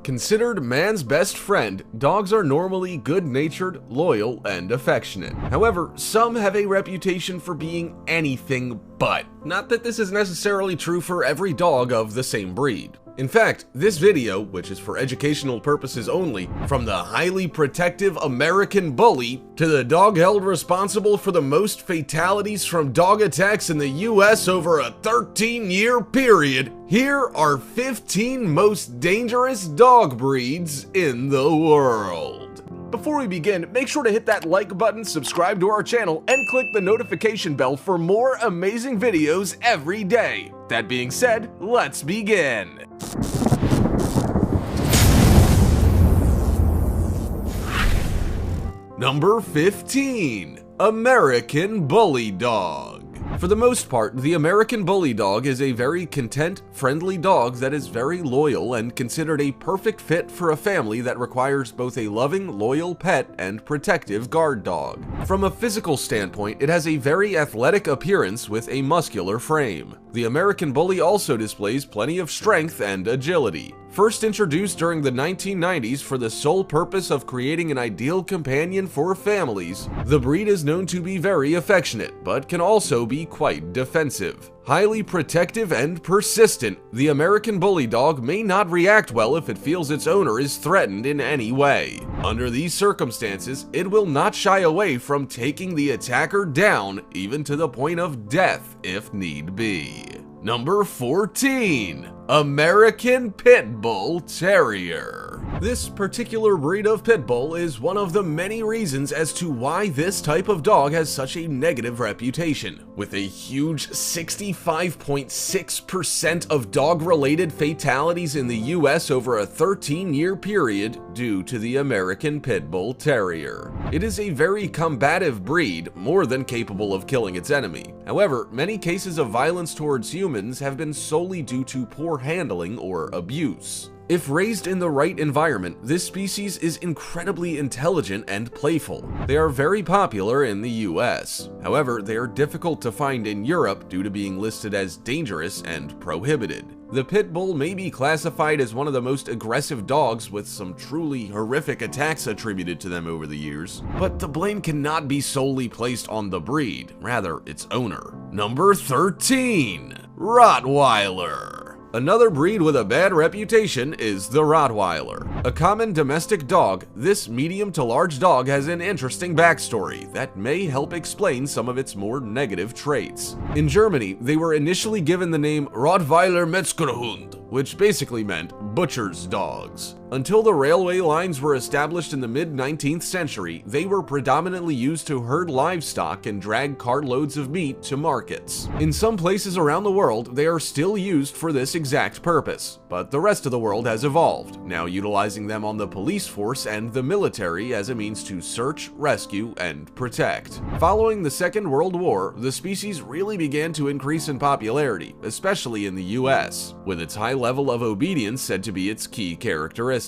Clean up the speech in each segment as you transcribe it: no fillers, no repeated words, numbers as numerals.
Considered man's best friend, dogs are normally good-natured, loyal, and affectionate. However, some have a reputation for being anything but. Not that this is necessarily true for every dog of the same breed. In fact, this video, which is for educational purposes only, from the highly protective American Bully to the dog held responsible for the most fatalities from dog attacks in the US over a 13-year period, here are 15 most dangerous dog breeds in the world. Before we begin, make sure to hit that like button, subscribe to our channel, and click the notification bell for more amazing videos every day. That being said, let's begin. Number 15. American Bully Dog. For the most part, the American Bully Dog is a very content, friendly dog that is very loyal and considered a perfect fit for a family that requires both a loving, loyal pet and protective guard dog. From a physical standpoint, it has a very athletic appearance with a muscular frame. The American Bully also displays plenty of strength and agility. First introduced during the 1990s for the sole purpose of creating an ideal companion for families, the breed is known to be very affectionate, but can also be quite defensive. Highly protective and persistent, the American Bully Dog may not react well if it feels its owner is threatened in any way. Under these circumstances, it will not shy away from taking the attacker down, even to the point of death if need be. Number 14. American Pitbull Terrier. This particular breed of Pitbull is one of the many reasons as to why this type of dog has such a negative reputation, with a huge 65.6% of dog-related fatalities in the US over a 13-year period due to the American Pitbull Terrier. It is a very combative breed, more than capable of killing its enemy. However, many cases of violence towards humans have been solely due to poor handling or abuse. If raised in the right environment, this species is incredibly intelligent and playful. They are very popular in the US. However, they are difficult to find in Europe due to being listed as dangerous and prohibited. The pit bull may be classified as one of the most aggressive dogs, with some truly horrific attacks attributed to them over the years. But the blame cannot be solely placed on the breed, rather its owner. Number 13. Rottweiler. Another breed with a bad reputation is the Rottweiler. A common domestic dog, this medium to large dog has an interesting backstory that may help explain some of its more negative traits. In Germany, they were initially given the name Rottweiler Metzgerhund, which basically meant butcher's dogs. Until the railway lines were established in the mid-19th century, they were predominantly used to herd livestock and drag cartloads of meat to markets. In some places around the world, they are still used for this exact purpose, but the rest of the world has evolved, now utilizing them on the police force and the military as a means to search, rescue, and protect. Following the Second World War, the species really began to increase in popularity, especially in the US, with its high level of obedience said to be its key characteristic.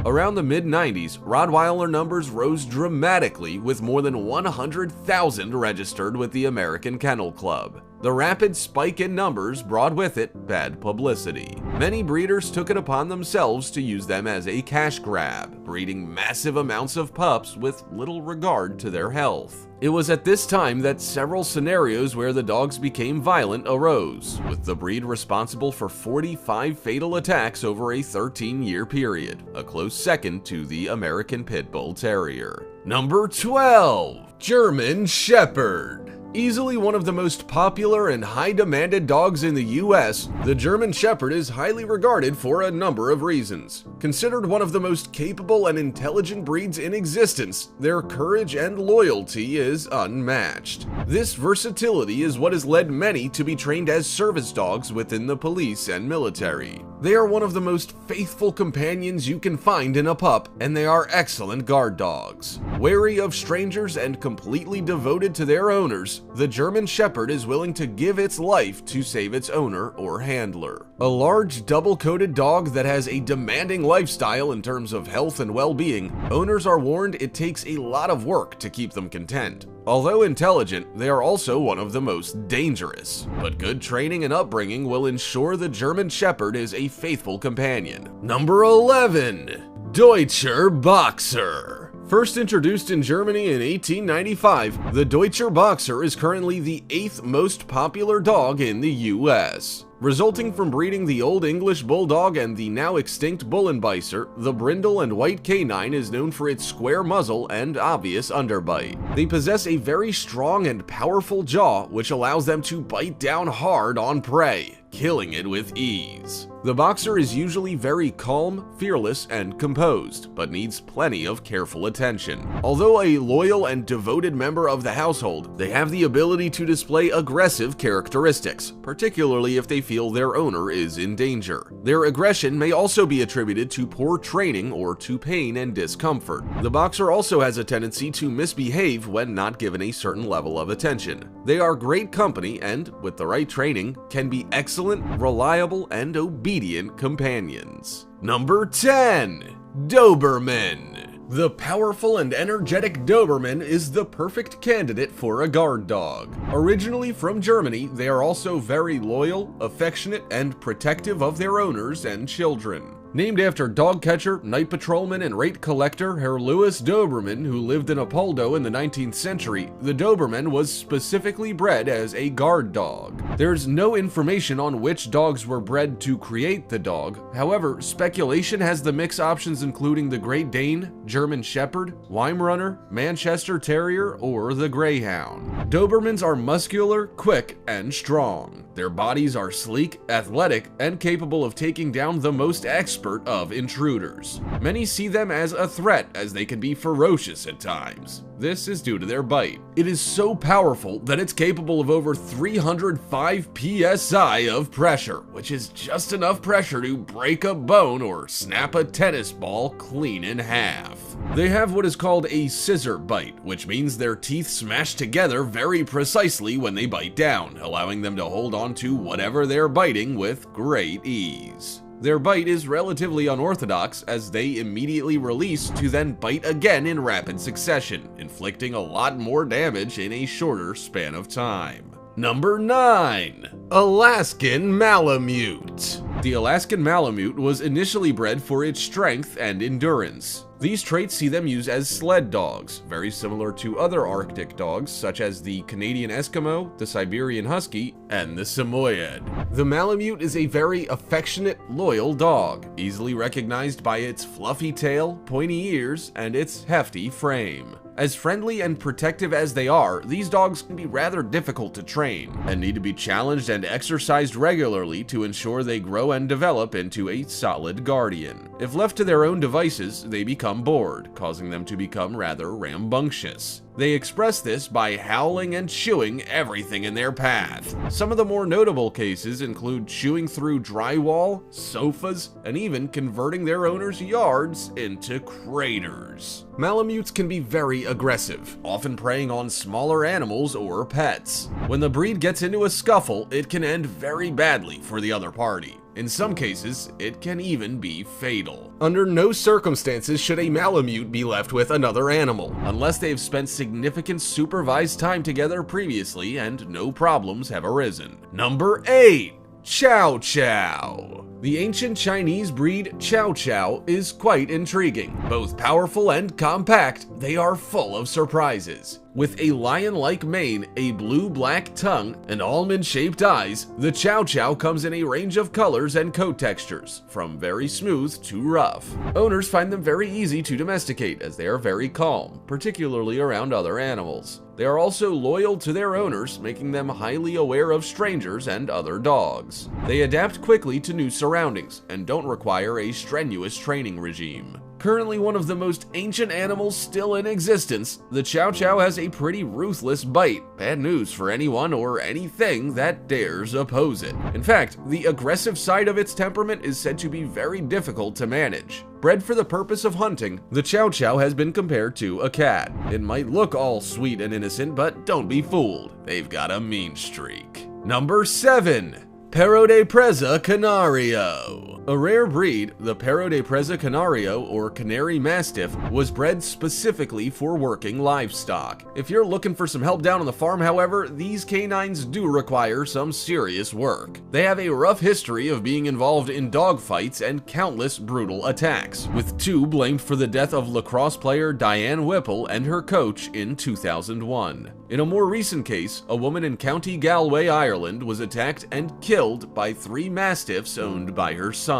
Around the mid-90s, Rottweiler numbers rose dramatically, with more than 100,000 registered with the American Kennel Club. The rapid spike in numbers brought with it bad publicity. Many breeders took it upon themselves to use them as a cash grab, breeding massive amounts of pups with little regard to their health. It was at this time that several scenarios where the dogs became violent arose, with the breed responsible for 45 fatal attacks over a 13-year period, a close second to the American Pit Bull Terrier. Number 12. German Shepherd. Easily one of the most popular and high-demanded dogs in the US, the German Shepherd is highly regarded for a number of reasons. Considered one of the most capable and intelligent breeds in existence, their courage and loyalty is unmatched. This versatility is what has led many to be trained as service dogs within the police and military. They are one of the most faithful companions you can find in a pup, and they are excellent guard dogs. Wary of strangers and completely devoted to their owners, years, the German Shepherd is willing to give its life to save its owner or handler. A large, double-coated dog that has a demanding lifestyle in terms of health and well-being, owners are warned it takes a lot of work to keep them content. Although intelligent, they are also one of the most dangerous, but good training and upbringing will ensure the German Shepherd is a faithful companion. Number 11. Deutscher Boxer. First introduced in Germany in 1895, the Deutscher Boxer is currently the 8th most popular dog in the US. Resulting from breeding the Old English Bulldog and the now extinct Bullenbeißer, the brindle and white canine is known for its square muzzle and obvious underbite. They possess a very strong and powerful jaw, which allows them to bite down hard on prey, killing it with ease. The Boxer is usually very calm, fearless, and composed, but needs plenty of careful attention. Although a loyal and devoted member of the household, they have the ability to display aggressive characteristics, particularly if they feel their owner is in danger. Their aggression may also be attributed to poor training or to pain and discomfort. The Boxer also has a tendency to misbehave when not given a certain level of attention. They are great company and, with the right training, can be excellent, reliable, and obedient companions. Number 10. Doberman. The powerful and energetic Doberman is the perfect candidate for a guard dog. Originally from Germany, they are also very loyal, affectionate, and protective of their owners and children. Named after dog catcher, night patrolman, and rate collector Herr Louis Doberman, who lived in Apoldo in the 19th century, the Doberman was specifically bred as a guard dog. There's no information on which dogs were bred to create the dog. However, speculation has the mix options including the Great Dane, German Shepherd, Weimaraner, Manchester Terrier, or the Greyhound. Dobermans are muscular, quick, and strong. Their bodies are sleek, athletic, and capable of taking down the most expert of intruders. Many see them as a threat as they can be ferocious at times. This is due to their bite. It is so powerful that it's capable of over 305 psi of pressure, which is just enough pressure to break a bone or snap a tennis ball clean in half. They have what is called a scissor bite, which means their teeth smash together very precisely when they bite down, allowing them to hold on to whatever they're biting with great ease. Their bite is relatively unorthodox as they immediately release to then bite again in rapid succession, inflicting a lot more damage in a shorter span of time. Number 9. Alaskan Malamute. The Alaskan Malamute was initially bred for its strength and endurance. These traits see them used as sled dogs, very similar to other Arctic dogs such as the Canadian Eskimo, the Siberian Husky, and the Samoyed. The Malamute is a very affectionate, loyal dog, easily recognized by its fluffy tail, pointy ears, and its hefty frame. As friendly and protective as they are, these dogs can be rather difficult to train, and need to be challenged and exercised regularly to ensure they grow and develop into a solid guardian. If left to their own devices, they become bored, causing them to become rather rambunctious. They express this by howling and chewing everything in their path. Some of the more notable cases include chewing through drywall, sofas, and even converting their owners' yards into craters. Malamutes can be very aggressive, often preying on smaller animals or pets. When the breed gets into a scuffle, it can end very badly for the other party. In some cases, it can even be fatal. Under no circumstances should a Malamute be left with another animal, unless they have spent significant supervised time together previously and no problems have arisen. Number 8. Chow Chow. The ancient Chinese breed Chow Chow is quite intriguing. Both powerful and compact, they are full of surprises. With a lion-like mane, a blue-black tongue, and almond-shaped eyes, the Chow Chow comes in a range of colors and coat textures, from very smooth to rough. Owners find them very easy to domesticate as they are very calm, particularly around other animals. They are also loyal to their owners, making them highly aware of strangers and other dogs. They adapt quickly to new surroundings, surroundings and don't require a strenuous training regime. Currently one of the most ancient animals still in existence, the Chow Chow has a pretty ruthless bite. Bad news for anyone or anything that dares oppose it. In fact, the aggressive side of its temperament is said to be very difficult to manage. Bred for the purpose of hunting, the Chow Chow has been compared to a cat. It might look all sweet and innocent, but don't be fooled. They've got a mean streak. Number 7. Perro de Presa Canario. A rare breed, the Perro de Presa Canario, or Canary Mastiff, was bred specifically for working livestock. If you're looking for some help down on the farm, however, these canines do require some serious work. They have a rough history of being involved in dogfights and countless brutal attacks, with 2 blamed for the death of lacrosse player Diane Whipple and her coach in 2001. In a more recent case, a woman in County Galway, Ireland, was attacked and killed by 3 mastiffs owned by her son.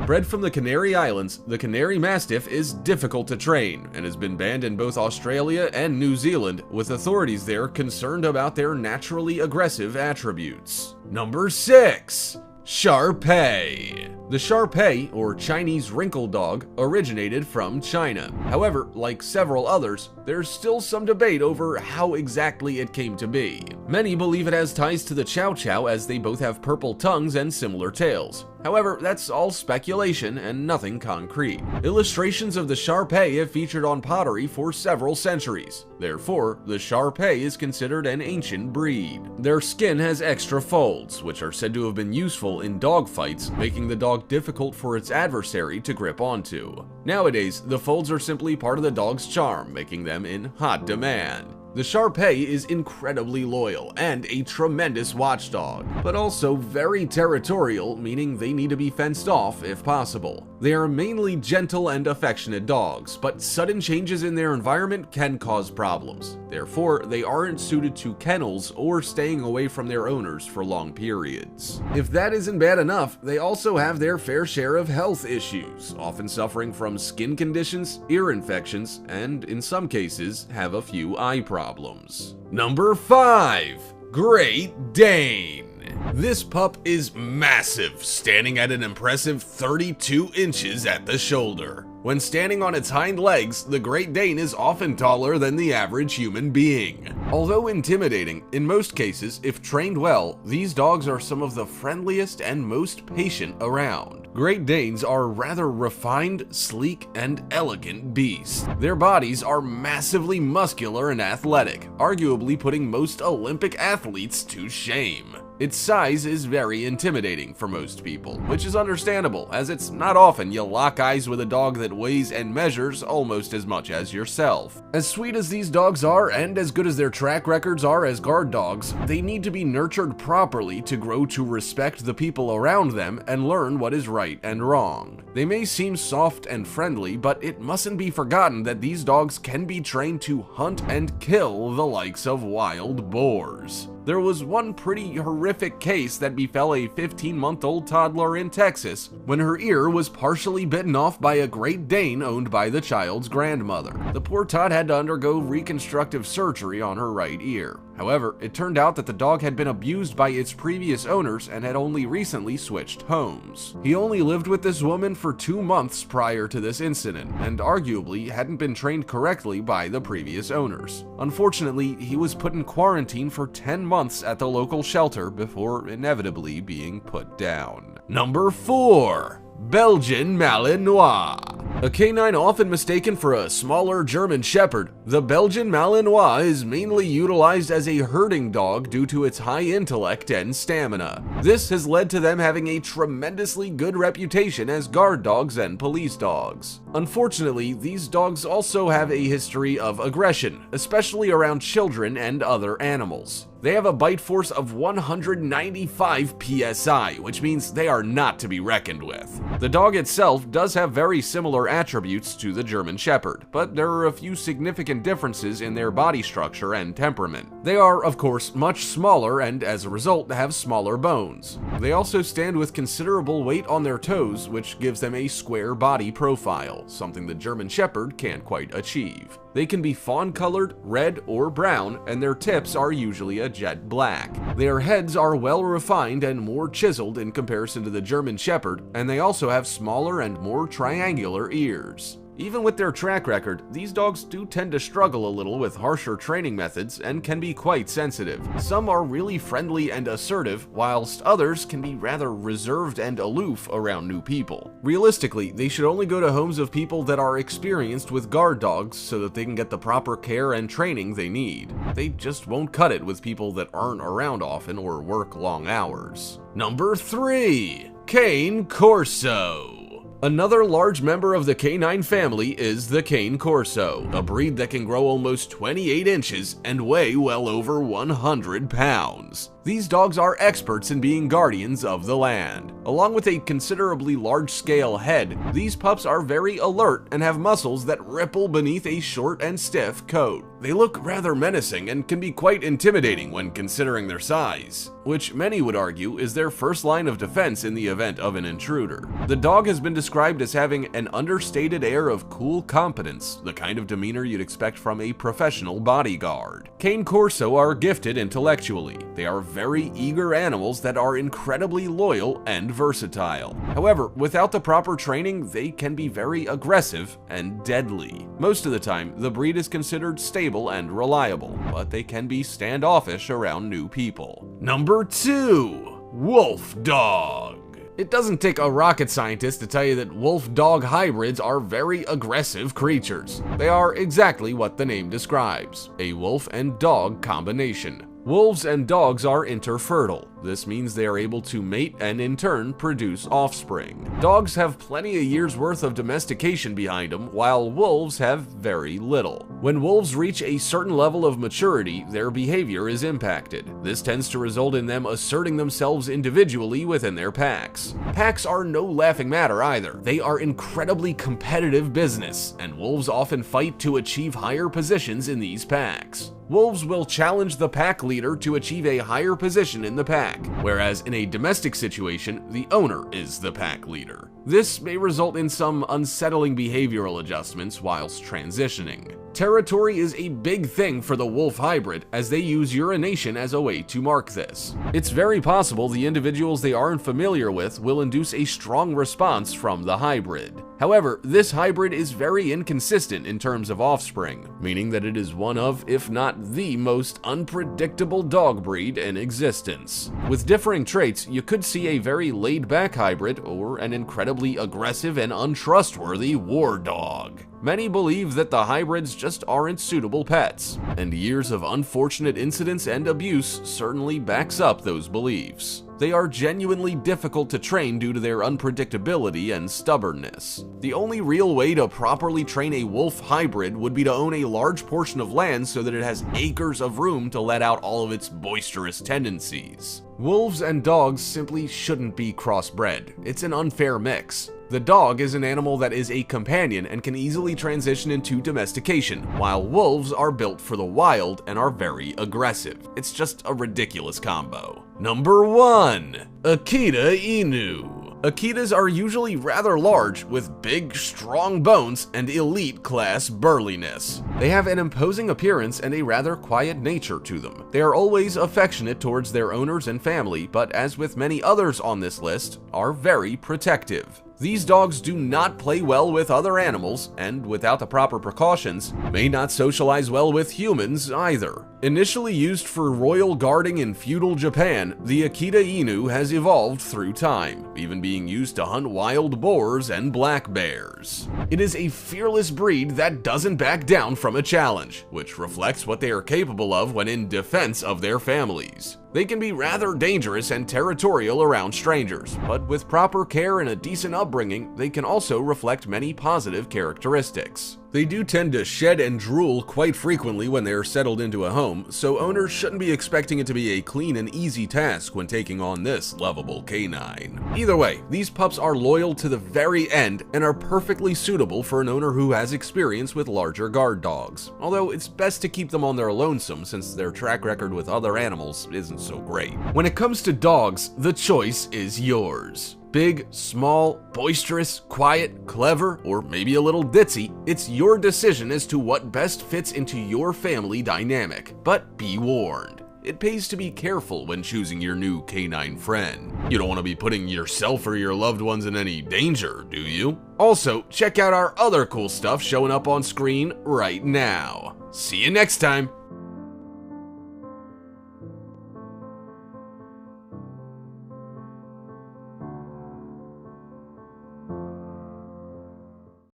Bred from the Canary Islands, the Canary Mastiff is difficult to train and has been banned in both Australia and New Zealand, with authorities there concerned about their naturally aggressive attributes. Number 6. Shar-Pei. The Shar-Pei, or Chinese wrinkle dog, originated from China. However, like several others, there's still some debate over how exactly it came to be. Many believe it has ties to the Chow Chow, as they both have purple tongues and similar tails. However, that's all speculation and nothing concrete. Illustrations of the Shar-Pei have featured on pottery for several centuries. Therefore, the Shar-Pei is considered an ancient breed. Their skin has extra folds, which are said to have been useful in dog fights, making the dog difficult for its adversary to grip onto. Nowadays, the folds are simply part of the dog's charm, making them in hot demand. The Shar-Pei is incredibly loyal and a tremendous watchdog, but also very territorial, meaning they need to be fenced off if possible. They are mainly gentle and affectionate dogs, but sudden changes in their environment can cause problems. Therefore, they aren't suited to kennels or staying away from their owners for long periods. If that isn't bad enough, they also have their fair share of health issues, often suffering from skin conditions, ear infections, and in some cases, have a few eye problems. Number 5. Great Dane. This pup is massive, standing at an impressive 32 inches at the shoulder. When standing on its hind legs, the Great Dane is often taller than the average human being. Although intimidating, in most cases, if trained well, these dogs are some of the friendliest and most patient around. Great Danes are rather refined, sleek, and elegant beasts. Their bodies are massively muscular and athletic, arguably putting most Olympic athletes to shame. Its size is very intimidating for most people, which is understandable, as it's not often you lock eyes with a dog that weighs and measures almost as much as yourself. As sweet as these dogs are, and as good as their track records are as guard dogs, they need to be nurtured properly to grow to respect the people around them and learn what is right and wrong. They may seem soft and friendly, but it mustn't be forgotten that these dogs can be trained to hunt and kill the likes of wild boars. There was one pretty horrific case that befell a 15-month-old toddler in Texas when her ear was partially bitten off by a Great Dane owned by the child's grandmother. The poor tot had to undergo reconstructive surgery on her right ear. However, it turned out that the dog had been abused by its previous owners and had only recently switched homes. He only lived with this woman for 2 months prior to this incident, and arguably hadn't been trained correctly by the previous owners. Unfortunately, he was put in quarantine for 10 months at the local shelter before inevitably being put down. Number 4. Belgian Malinois. A canine often mistaken for a smaller German Shepherd, the Belgian Malinois is mainly utilized as a herding dog due to its high intellect and stamina. This has led to them having a tremendously good reputation as guard dogs and police dogs. Unfortunately, these dogs also have a history of aggression, especially around children and other animals. They have a bite force of 195 psi, which means they are not to be reckoned with. The dog itself does have very similar attributes to the German Shepherd, but there are a few significant differences in their body structure and temperament. They are, of course, much smaller and, as a result, have smaller bones. They also stand with considerable weight on their toes, which gives them a square body profile, something the German Shepherd can't quite achieve. They can be fawn-colored, red, or brown, and their tips are usually a a jet black. Their heads are well refined and more chiseled in comparison to the German Shepherd, and they also have smaller and more triangular ears. Even with their track record, these dogs do tend to struggle a little with harsher training methods and can be quite sensitive. Some are really friendly and assertive, whilst others can be rather reserved and aloof around new people. Realistically, they should only go to homes of people that are experienced with guard dogs so that they can get the proper care and training they need. They just won't cut it with people that aren't around often or work long hours. Number 3. Cane Corso. Another large member of the canine family is the Cane Corso, a breed that can grow almost 28 inches and weigh well over 100 pounds. These dogs are experts in being guardians of the land. Along with a considerably large-scale head, these pups are very alert and have muscles that ripple beneath a short and stiff coat. They look rather menacing and can be quite intimidating when considering their size, which many would argue is their first line of defense in the event of an intruder. The dog has been described as having an understated air of cool competence, the kind of demeanor you'd expect from a professional bodyguard. Cane Corso are gifted intellectually. They are very eager animals that are incredibly loyal and versatile. However, without the proper training, they can be very aggressive and deadly. Most of the time, the breed is considered stable and reliable, but they can be standoffish around new people. Number 2. Wolfdog. It doesn't take a rocket scientist to tell you that wolf-dog hybrids are very aggressive creatures. They are exactly what the name describes, a wolf and dog combination. Wolves and dogs are interfertile. This means they are able to mate and in turn produce offspring. Dogs have plenty of years worth of domestication behind them, while wolves have very little. When wolves reach a certain level of maturity, their behavior is impacted. This tends to result in them asserting themselves individually within their packs. Packs are no laughing matter either. They are incredibly competitive business, and wolves often fight to achieve higher positions in these packs. Wolves will challenge the pack leader to achieve a higher position in the pack, whereas in a domestic situation, the owner is the pack leader. This may result in some unsettling behavioral adjustments whilst transitioning. Territory is a big thing for the wolf hybrid, as they use urination as a way to mark this. It's very possible the individuals they aren't familiar with will induce a strong response from the hybrid. However, this hybrid is very inconsistent in terms of offspring, meaning that it is one of, if not the most unpredictable dog breed in existence. With differing traits, you could see a very laid-back hybrid or an incredibly aggressive and untrustworthy war dog. Many believe that the hybrids just aren't suitable pets, and years of unfortunate incidents and abuse certainly backs up those beliefs. They are genuinely difficult to train due to their unpredictability and stubbornness. The only real way to properly train a wolf hybrid would be to own a large portion of land so that it has acres of room to let out all of its boisterous tendencies. Wolves and dogs simply shouldn't be crossbred. It's an unfair mix. The dog is an animal that is a companion and can easily transition into domestication, while wolves are built for the wild and are very aggressive. It's just a ridiculous combo. Number 1. Akita Inu. Akitas are usually rather large, with big, strong bones and elite class burliness. They have an imposing appearance and a rather quiet nature to them. They are always affectionate towards their owners and family, but as with many others on this list, are very protective. These dogs do not play well with other animals, and without the proper precautions, may not socialize well with humans either. Initially used for royal guarding in feudal Japan, the Akita Inu has evolved through time, even being used to hunt wild boars and black bears. It is a fearless breed that doesn't back down from a challenge, which reflects what they are capable of when in defense of their families. They can be rather dangerous and territorial around strangers, but with proper care and a decent upbringing, they can also reflect many positive characteristics. They do tend to shed and drool quite frequently when they are settled into a home, so owners shouldn't be expecting it to be a clean and easy task when taking on this lovable canine. Either way, these pups are loyal to the very end and are perfectly suitable for an owner who has experience with larger guard dogs, although it's best to keep them on their lonesome since their track record with other animals isn't so great. When it comes to dogs, the choice is yours. Big, small, boisterous, quiet, clever, or maybe a little ditzy, it's your decision as to what best fits into your family dynamic. But be warned, it pays to be careful when choosing your new canine friend. You don't want to be putting yourself or your loved ones in any danger, do you? Also, check out our other cool stuff showing up on screen right now. See you next time!